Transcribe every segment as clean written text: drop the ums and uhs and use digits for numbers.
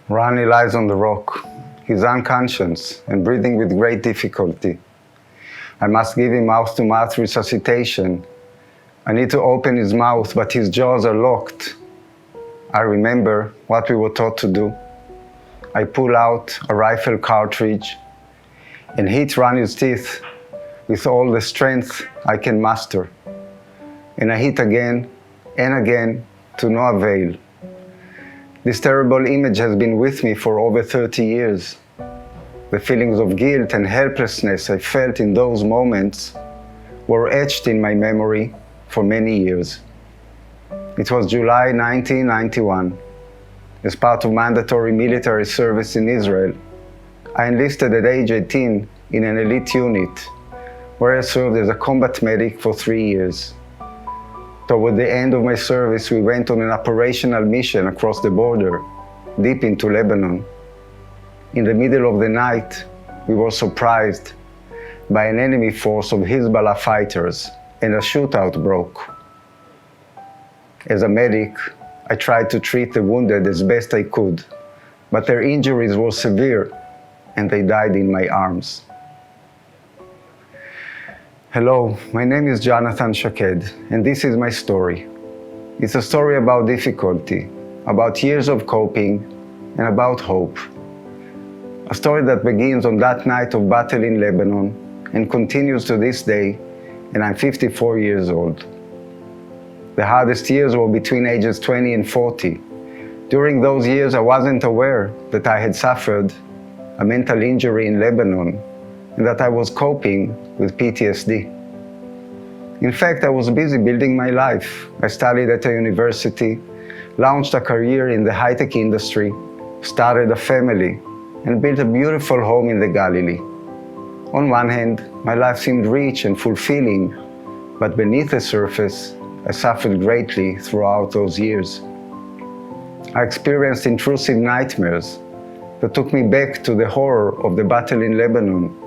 Rani lies on the rock. He's unconscious and breathing with great difficulty. I must give him mouth-to-mouth resuscitation. I need to open his mouth, but his jaws are locked. I remember what we were taught to do. I pull out a rifle cartridge and hit Rani's teeth with all the strength I can muster. And I hit again and again to no avail. This terrible image has been with me for over 30 years. The feelings of guilt and helplessness I felt in those moments were etched in my memory for many years. It was July 1991. As part of mandatory military service in Israel, I enlisted at age 18 in an elite unit, where I served as a combat medic for 3 years. Toward the end of my service, we went on an operational mission across the border, deep into Lebanon. In the middle of the night, we were surprised by an enemy force of Hezbollah fighters, and a shootout broke. As a medic, I tried to treat the wounded as best I could, but their injuries were severe, and they died in my arms. Hello, my name is Jonathan Shaked, and this is my story. It's a story about difficulty, about years of coping, and about hope. A story that begins on that night of battle in Lebanon and continues to this day, and I'm 54 years old. The hardest years were between ages 20 and 40. During those years, I wasn't aware that I had suffered a mental injury in Lebanon and that I was coping with PTSD. In fact, I was busy building my life. I studied at a university, launched a career in the high-tech industry, started a family, and built a beautiful home in the Galilee. On one hand, my life seemed rich and fulfilling, but beneath the surface, I suffered greatly throughout those years. I experienced intrusive nightmares that took me back to the horror of the battle in Lebanon.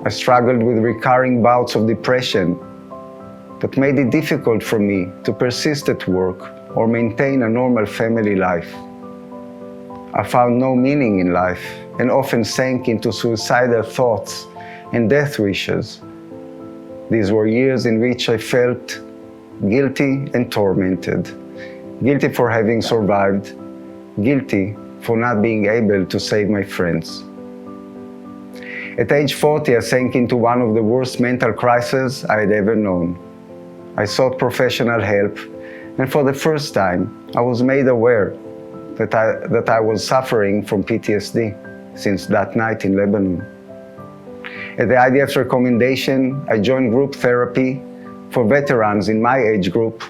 I struggled with recurring bouts of depression that made it difficult for me to persist at work or maintain a normal family life. I found no meaning in life and often sank into suicidal thoughts and death wishes. These were years in which I felt guilty and tormented. Guilty for having survived, guilty for not being able to save my friends. At age 40, I sank into one of the worst mental crises I had ever known. I sought professional help, and for the first time, I was made aware that I was suffering from PTSD since that night in Lebanon. At the IDF's recommendation, I joined group therapy for veterans in my age group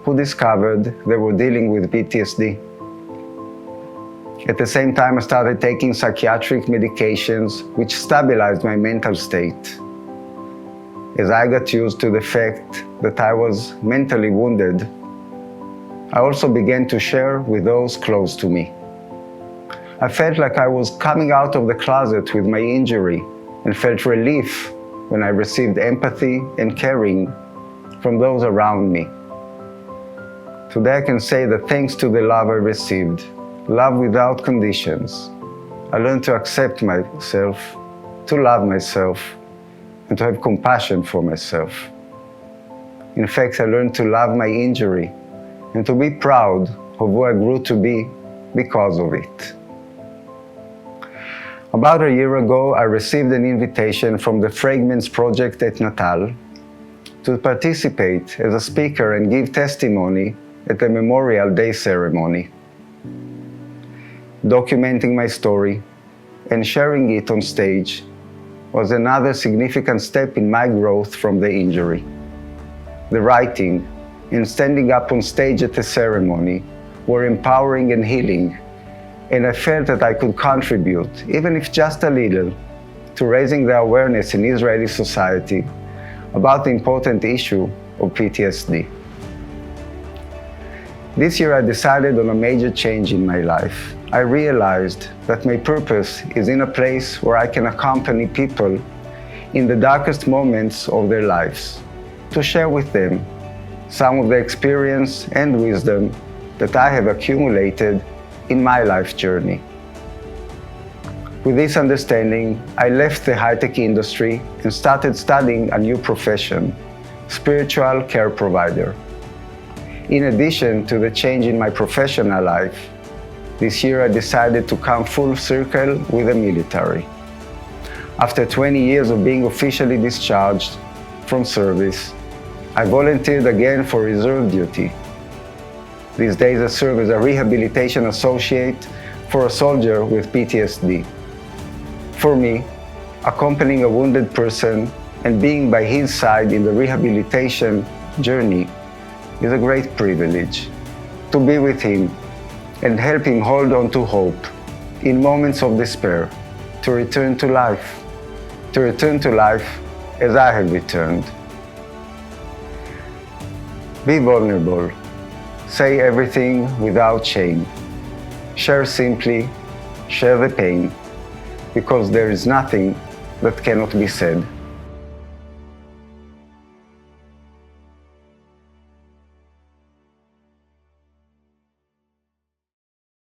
who discovered they were dealing with PTSD. At the same time, I started taking psychiatric medications which stabilized my mental state. As I got used to the fact that I was mentally wounded, I also began to share with those close to me. I felt like I was coming out of the closet with my injury and felt relief when I received empathy and caring from those around me. Today I can say that thanks to the love I received, love without conditions, I learned to accept myself, to love myself, and to have compassion for myself. In fact, I learned to love my injury and to be proud of who I grew to be because of it. About a year ago, I received an invitation from the Fragments project at Natal to participate as a speaker and give testimony at the Memorial Day ceremony. Documenting my story and sharing it on stage was another significant step in my growth from the injury. The writing and standing up on stage at the ceremony were empowering and healing, and I felt that I could contribute, even if just a little, to raising the awareness in Israeli society about the important issue of PTSD. This year I decided on a major change in my life. I realized that my purpose is in a place where I can accompany people in the darkest moments of their lives, to share with them some of the experience and wisdom that I have accumulated in my life journey. With this understanding, I left the high-tech industry and started studying a new profession, spiritual care provider. In addition to the change in my professional life, this year I decided to come full circle with the military. After 20 years of being officially discharged from service, I volunteered again for reserve duty. These days I serve as a rehabilitation associate for a soldier with PTSD. For me, accompanying a wounded person and being by his side in the rehabilitation journey is a great privilege. To be with him and help him hold on to hope in moments of despair, to return to life as I have returned. Be vulnerable. Say everything without shame. Share simply, share the pain, because there is nothing that cannot be said.